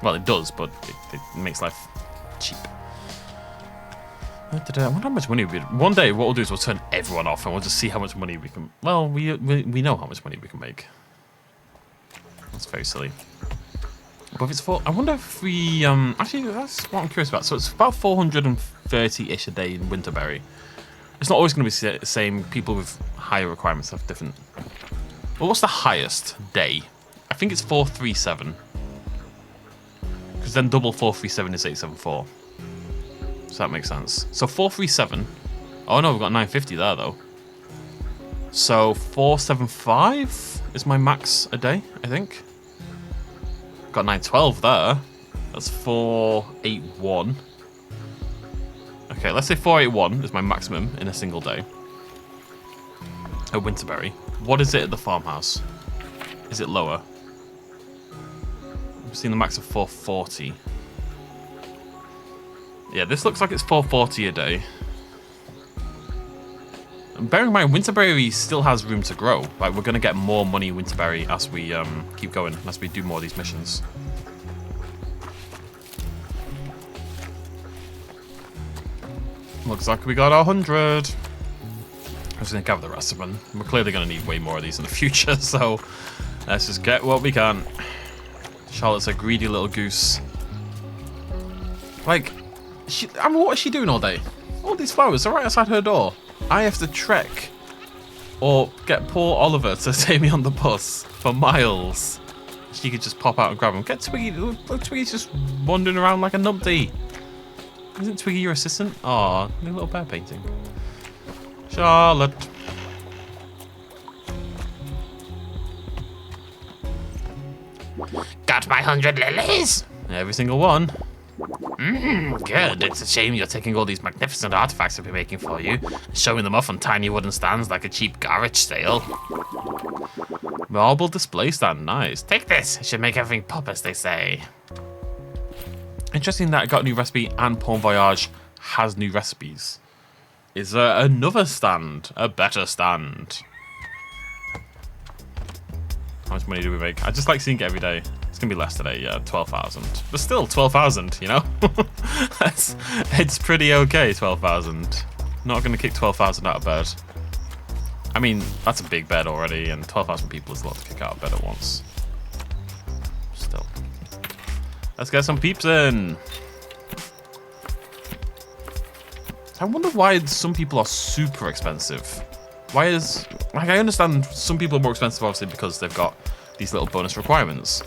Well, it does, but it makes life cheap. I wonder how much money we. One day, what we'll do is we'll turn everyone off, and we'll just see how much money we can. Well, we know how much money we can make. That's very silly. But if it's I wonder if we actually that's what I'm curious about. So it's about 430-ish a day in Winterberry. It's not always going to be the same. People with higher requirements have different. Well, what's the highest day? I think it's 437. Because then double 437 is 874. So that makes sense. So 437. Oh no, we've got 950 there though. So 475 is my max a day, I think. Got 912 there. That's 481. Okay, let's say 481 is my maximum in a single day. At Winterberry. What is it at the farmhouse? Is it lower? I've seen the max of 440. Yeah, this looks like it's 440 a day. And bearing in mind, Winterberry still has room to grow. Like, we're going to get more money in Winterberry as we keep going, as we do more of these missions. Looks like we got 100. I was going to gather the rest of them. We're clearly going to need way more of these in the future, so let's just get what we can. Charlotte's a greedy little goose. Like, what is she doing all day? All these flowers are right outside her door. I have to trek or get poor Oliver to take me on the bus for miles. She could just pop out and grab them. Get Twiggy. Look, Twiggy's just wandering around like a numpty. Isn't Twiggy your assistant? Aw, new little bear painting. Charlotte. Got my 100 lilies? Every single one. Good. It's a shame you're taking all these magnificent artifacts I've been making for you, and showing them off on tiny wooden stands like a cheap garage sale. Marble display stand, nice. Take this. It should make everything pop, as they say. Interesting that I got a new recipe and Bon Voyage has new recipes. Is there another stand? A better stand? How much money do we make? I just like seeing it every day. It's going to be less today, yeah, 12,000. But still, 12,000, you know? It's pretty okay, 12,000. Not going to kick 12,000 out of bed. I mean, that's a big bed already, and 12,000 people is a lot to kick out of bed at once. Still. Let's get some peeps in. I wonder why some people are super expensive. Why is... Like, I understand some people are more expensive, obviously, because they've got these little bonus requirements.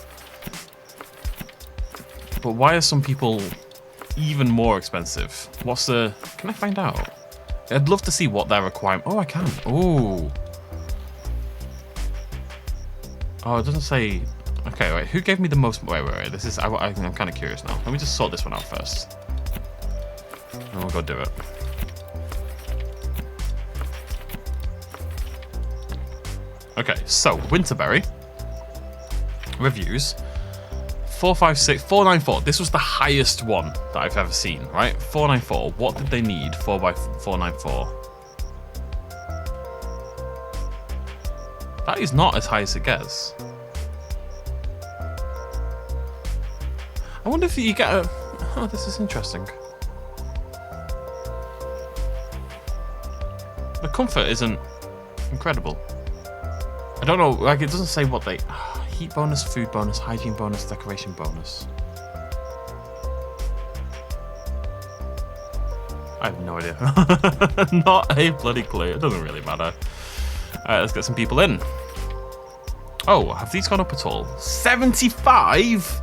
But why are some people even more expensive? What's the... Can I find out? I'd love to see what their requirement... Oh, I can. Oh. Oh, it doesn't say... Okay, wait. Who gave me the most... Wait. This is... I'm kind of curious now. Let me just sort this one out first. And we'll go do it. Okay, so Winterberry reviews 494. This was the highest one that I've ever seen, right? 494. What did they need? 4x494. That is not as high as it gets. I wonder if you get a... Oh, this is interesting. The comfort isn't incredible. I don't know, like, it doesn't say what they... Heat bonus, food bonus, hygiene bonus, decoration bonus. I have no idea. Not a bloody clue. It doesn't really matter. Alright, let's get some people in. Oh, have these gone up at all? 75?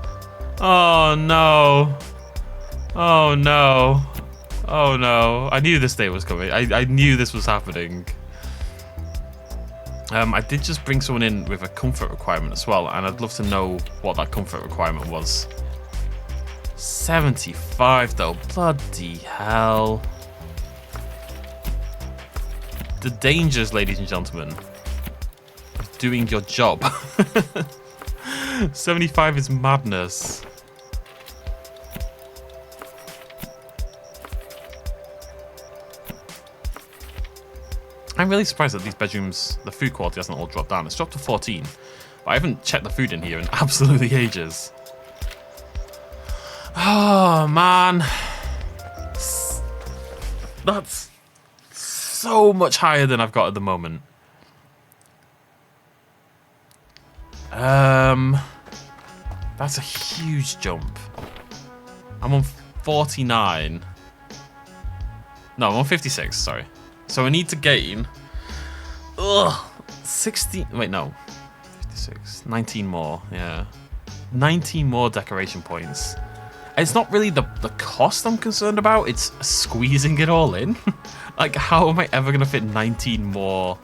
Oh, no. Oh, no. Oh, no. I knew this day was coming. I knew this was happening. I did just bring someone in with a comfort requirement as well, and I'd love to know what that comfort requirement was. 75 though, bloody hell. The dangers, ladies and gentlemen, of doing your job. 75 is madness. I'm really surprised that these bedrooms, the food quality hasn't all dropped down. It's dropped to 14. But I haven't checked the food in here in absolutely ages. Oh, man. That's so much higher than I've got at the moment. That's a huge jump. I'm on 49. No, I'm on 56, sorry. So I need to gain 60, wait, no. 56, 19 more, yeah. 19 more decoration points. It's not really the cost I'm concerned about, it's squeezing it all in. Like, how am I ever gonna fit 19 more?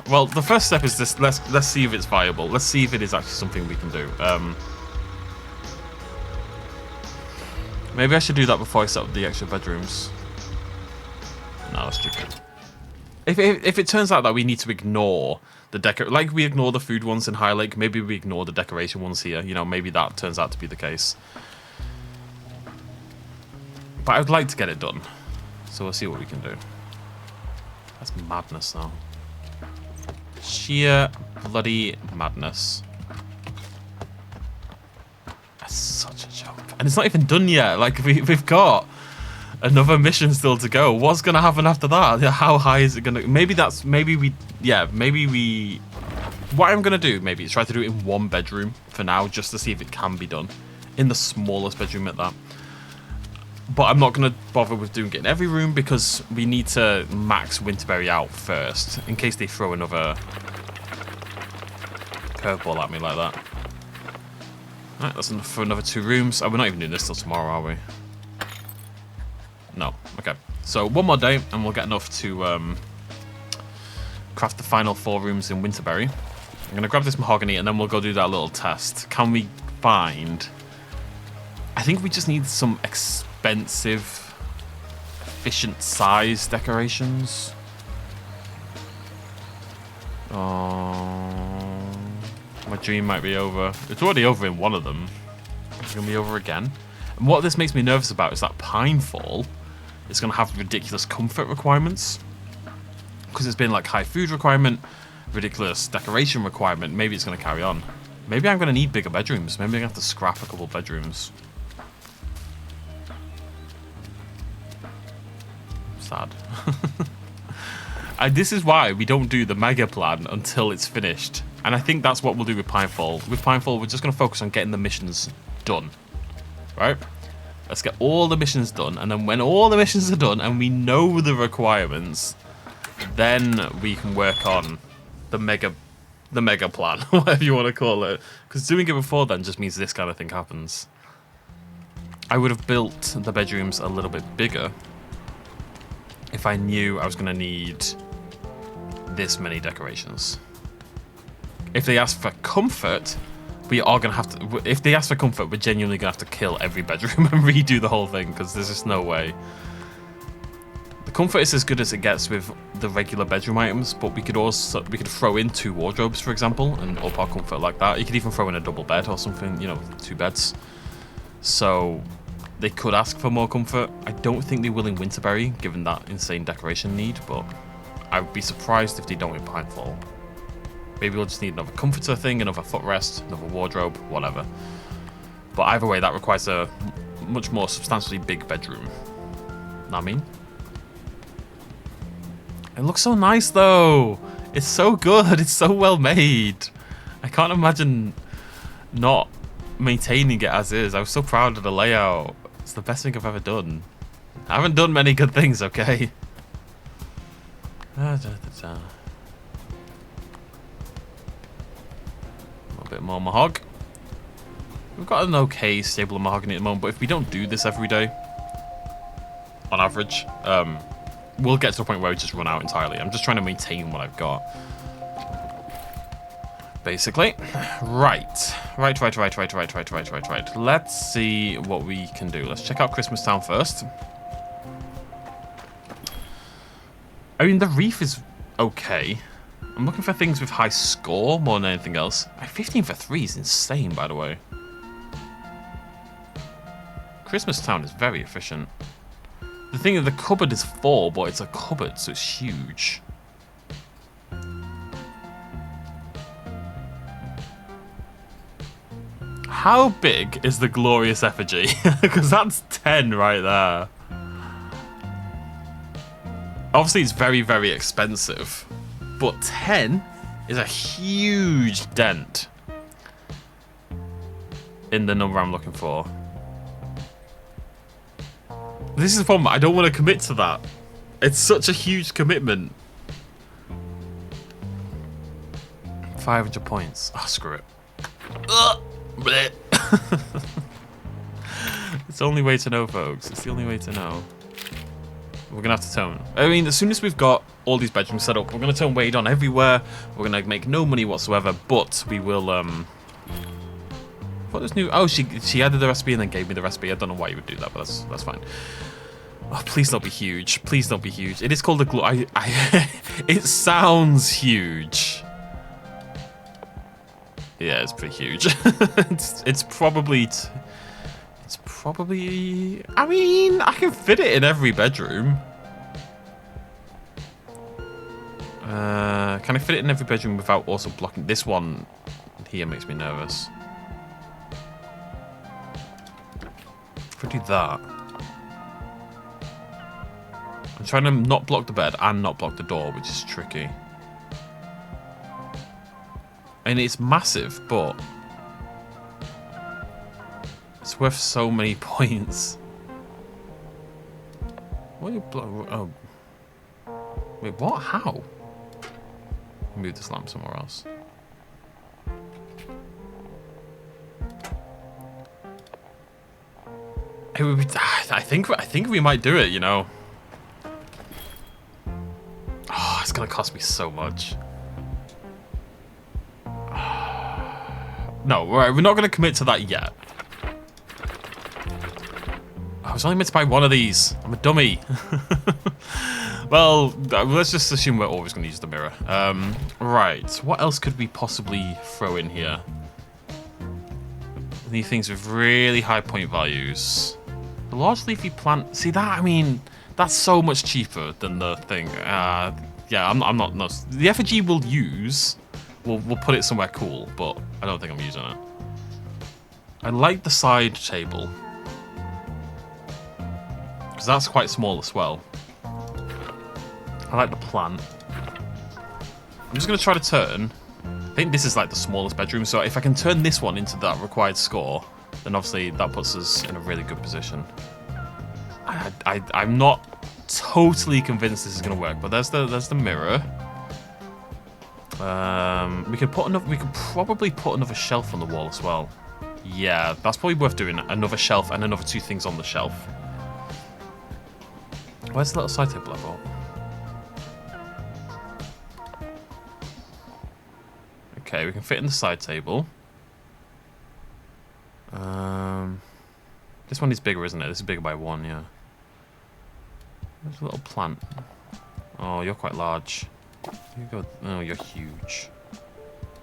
Well, the first step is this. Let's see if it's viable. Let's see if it is actually something we can do. Maybe I should do that before I set up the extra bedrooms. No, that's stupid. If it turns out that we need to ignore the like we ignore the food ones in High Lake, maybe we ignore the decoration ones here. You know, maybe that turns out to be the case. But I would like to get it done, so we'll see what we can do. That's madness, though. Sheer bloody madness. That's such a jump. And it's not even done yet. Like, we've got another mission still to go. What's going to happen after that? How high is it going to... Maybe we... What I'm going to do, maybe, is try to do it in one bedroom for now, just to see if it can be done. In the smallest bedroom at that. But I'm not going to bother with doing it in every room because we need to max Winterberry out first in case they throw another curveball at me like that. Alright, that's enough for another 2 rooms. Oh, we're not even doing this till tomorrow, are we? No. Okay. So one more day and we'll get enough to craft the final 4 rooms in Winterberry. I'm going to grab this mahogany and then we'll go do that little test. Can we find... I think we just need some expensive, efficient size decorations. Oh, my dream might be over. It's already over in one of them. It's going to be over again. And what this makes me nervous about is that Pinefall is going to have ridiculous comfort requirements. Because it's been like high food requirement, ridiculous decoration requirement. Maybe it's going to carry on. Maybe I'm going to need bigger bedrooms. Maybe I'm going to have to scrap a couple bedrooms. Sad. This is why we don't do the mega plan until it's finished. And I think that's what we'll do with Pinefall. With Pinefall, we're just going to focus on getting the missions done. Right? Let's get all the missions done. And then when all the missions are done and we know the requirements, then we can work on the mega plan, whatever you want to call it. Because doing it before then just means this kind of thing happens. I would have built the bedrooms a little bit bigger if I knew I was going to need this many decorations. If they ask for comfort, we are going to have to... If they ask for comfort, we're genuinely going to have to kill every bedroom and redo the whole thing, because there's just no way. The comfort is as good as it gets with the regular bedroom items, but we could throw in 2 wardrobes, for example, and up our comfort like that. You could even throw in a double bed or something, you know, 2 beds. So... they could ask for more comfort. I don't think they will in Winterberry, given that insane decoration need, but I would be surprised if they don't in Pinefall. Maybe we'll just need another comforter thing, another footrest, another wardrobe, whatever. But either way, that requires a much more substantially big bedroom. Know what I mean? It looks so nice, though. It's so good. It's so well made. I can't imagine not maintaining it as is. I was so proud of the layout. It's the best thing I've ever done. I haven't done many good things, okay? A little bit more mahog. We've got an okay stable of mahogany at the moment, but if we don't do this every day, on average, we'll get to a point where we just run out entirely. I'm just trying to maintain what I've got. Basically. Right. Let's see what we can do. Let's check out Christmas Town first. I mean, the reef is okay. I'm looking for things with high score more than anything else. 15 for 3 is insane, by the way. Christmas Town is very efficient. The thing is, the cupboard is 4, but it's a cupboard, so it's huge. How big is the glorious effigy? Because that's 10 right there. Obviously, it's very, very expensive, but 10 is a huge dent in the number I'm looking for. This is the problem. I don't want to commit to that. It's such a huge commitment. 500 points. Oh, screw it. It's the only way to know, folks. It's the only way to know. We're going to have to tone. I mean, as soon as we've got all these bedrooms set up, we're going to turn Wade on everywhere. We're going to make no money whatsoever, but we will, what was new? Oh, she added the recipe and then gave me the recipe. I don't know why you would do that, but that's fine. Oh, please don't be huge. Please don't be huge. It is called a it sounds huge. Yeah, it's pretty huge. it's probably. I mean, I can fit it in every bedroom. Can I fit it in every bedroom without also blocking? This one here makes me nervous. If I do that, I'm trying to not block the bed and not block the door, which is tricky. And it's massive, but it's worth so many points. What are you oh. Wait, what? How? Move this lamp somewhere else. It would be, I think we might do it, you know. Oh, it's gonna cost me so much. No, we're not gonna commit to that yet. I was only meant to buy one of these. I'm a dummy. Well, let's just assume we're always gonna use the mirror. Right, what else could we possibly throw in here? Any things with really high point values. The large leafy plant. See that? I mean, that's so much cheaper than the thing. Yeah, I'm not. No, the effigy we'll use. We'll put it somewhere cool, but I don't think I'm using it. I like the side table because that's quite small as well. I like the plant. I'm just gonna try to turn. I think this is like the smallest bedroom, so if I can turn this one into that required score, then obviously that puts us in a really good position. I'm not totally convinced this is gonna work, but there's the mirror. We could probably put another shelf on the wall as well. Yeah, that's probably worth doing. Another shelf and another 2 things on the shelf. Where's the little side table I bought? Okay, we can fit in the side table. This one is bigger, isn't it? This is bigger by 1, yeah. There's a little plant. Oh, you're quite large. You go. Oh, you're huge.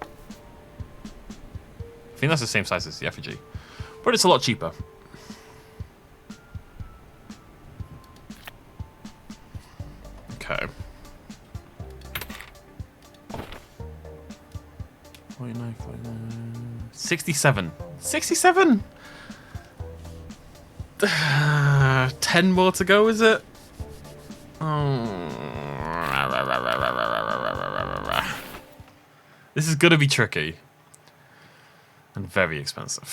I think that's the same size as the effigy, but it's a lot cheaper. Okay. 49, 49, 67. 67! 10 more to go, is it? Oh. This is gonna be tricky. And very expensive.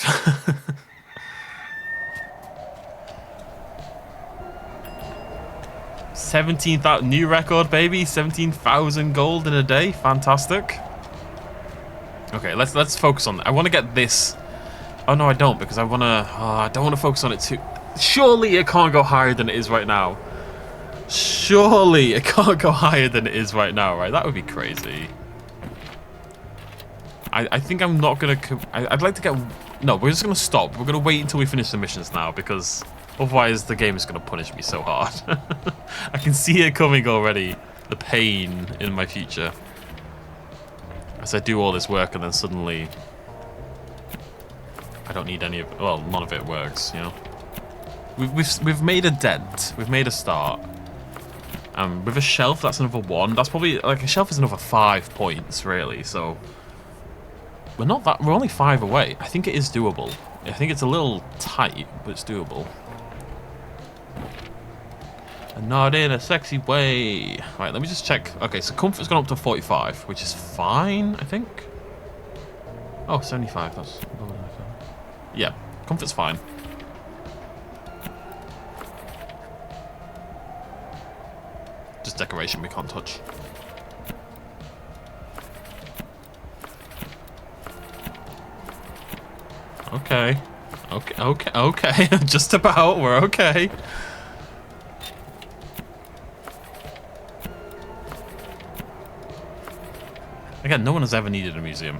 17,000 new record, baby. 17,000 gold in a day. Fantastic. Okay, let's focus on that. I want to get this. Oh no, I don't, because I want to. I don't want to focus on it too. Surely it can't go higher than it is right now. Surely it can't go higher than it is right now, right? That would be crazy. I think I'm not gonna. I'd like to get. No, we're just gonna stop. We're gonna wait until we finish the missions now, because otherwise the game is gonna punish me so hard. I can see it coming already. The pain in my future as I do all this work and then suddenly I don't need any of. Well, none of it works. You know. We've made a dent. We've made a start. With a shelf, that's another 1. That's probably like a shelf is another 5 points, really. So we're not that. We're only 5 away. I think it is doable. I think it's a little tight, but it's doable. And not in a sexy way. Right, let me just check. Okay, so comfort's gone up to 45, which is fine, I think. Oh, 75. That's yeah, comfort's fine. Just decoration we can't touch. Okay. Okay. Just about. We're okay. Again, no one has ever needed a museum.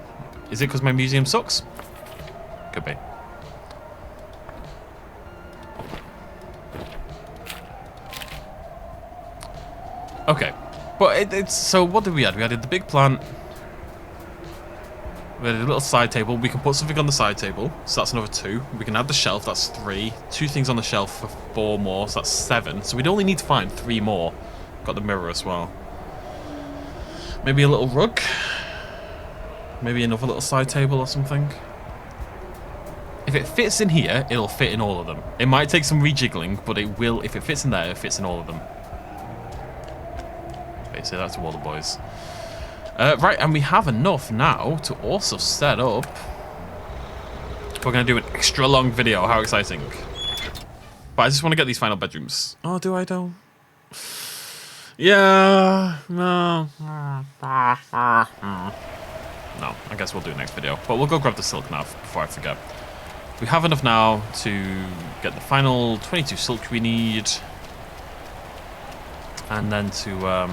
Is it because my museum sucks? Could be. Okay, but it's so. What did we add? We added the big plant. We added a little side table. We can put something on the side table, so that's another 2. We can add the shelf. That's 3. 2 things on the shelf for 4 more, so that's 7. So we'd only need to find 3 more. Got the mirror as well. Maybe a little rug. Maybe another little side table or something. If it fits in here, it'll fit in all of them. It might take some rejiggling, but it will. If it fits in there, it fits in all of them. Say that to all the boys. Right, and we have enough now to also set up. We're going to do an extra long video. How exciting. But I just want to get these final bedrooms. Oh, do I though? Yeah. No. No, I guess we'll do it next video. But we'll go grab the silk now before I forget. We have enough now to get the final 22 silk we need. And then to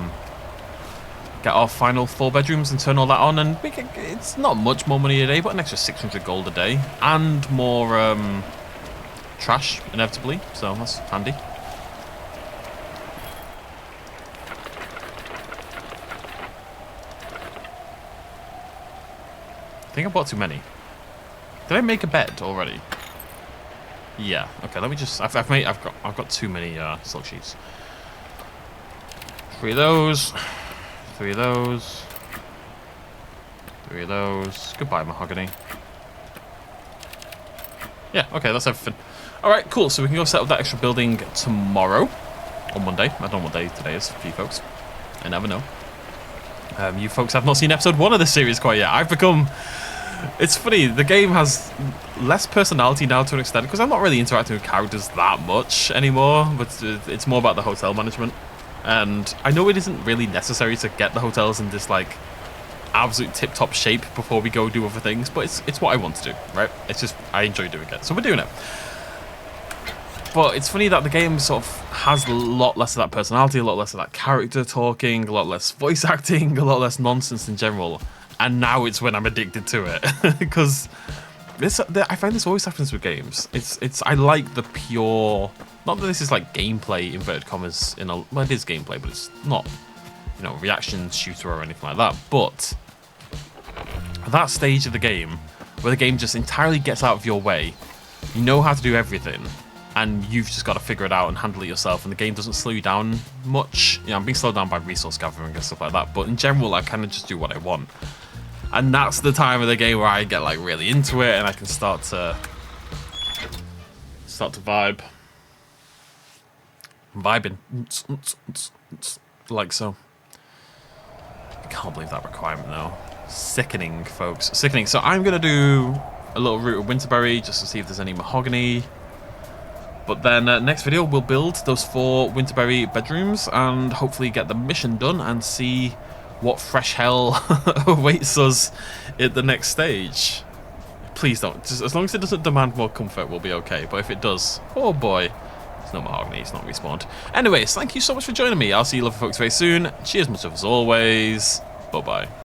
get our final 4 bedrooms and turn all that on, and we can, it's not much more money a day, but an extra 600 gold a day, and more trash, inevitably, so that's handy. I think I bought too many. Did I make a bed already? Yeah. Okay. Let me just. I've got too many silk sheets. 3 of those. 3 of those. 3 of those. Goodbye, mahogany. Yeah, okay, that's everything. Alright, cool. So we can go set up that extra building tomorrow. Or Monday. I don't know what day today is for you folks. I never know. You folks have not seen episode 1 of this series quite yet. I've become... It's funny, the game has less personality now to an extent, because I'm not really interacting with characters that much anymore, but it's more about the hotel management. And I know it isn't really necessary to get the hotels in this, like, absolute tip-top shape before we go do other things, but it's what I want to do, right? It's just, I enjoy doing it, so we're doing it. But it's funny that the game sort of has a lot less of that personality, a lot less of that character talking, a lot less voice acting, a lot less nonsense in general. And now it's when I'm addicted to it, because I find this always happens with games. I like the pure. Not that this is like gameplay inverted commas well, it is gameplay, but it's not, you know, reaction shooter or anything like that. But that stage of the game where the game just entirely gets out of your way, you know how to do everything, and you've just got to figure it out and handle it yourself, and the game doesn't slow you down much. You know, I'm being slowed down by resource gathering and stuff like that, but in general, I kind of just do what I want. And that's the time of the game where I get like really into it, and I can start to vibe. I'm vibing. Like so. I can't believe that requirement though. Sickening, folks. Sickening. So I'm going to do a little route of Winterberry just to see if there's any mahogany. But then next video we'll build those 4 Winterberry bedrooms and hopefully get the mission done and see what fresh hell awaits us at the next stage. Please don't. Just as long as it doesn't demand more comfort, we'll be okay. But if it does, oh boy. It's not mahogany, it's not respawned. Anyways, thank you so much for joining me. I'll see you lovely folks very soon. Cheers much as always. Bye-bye.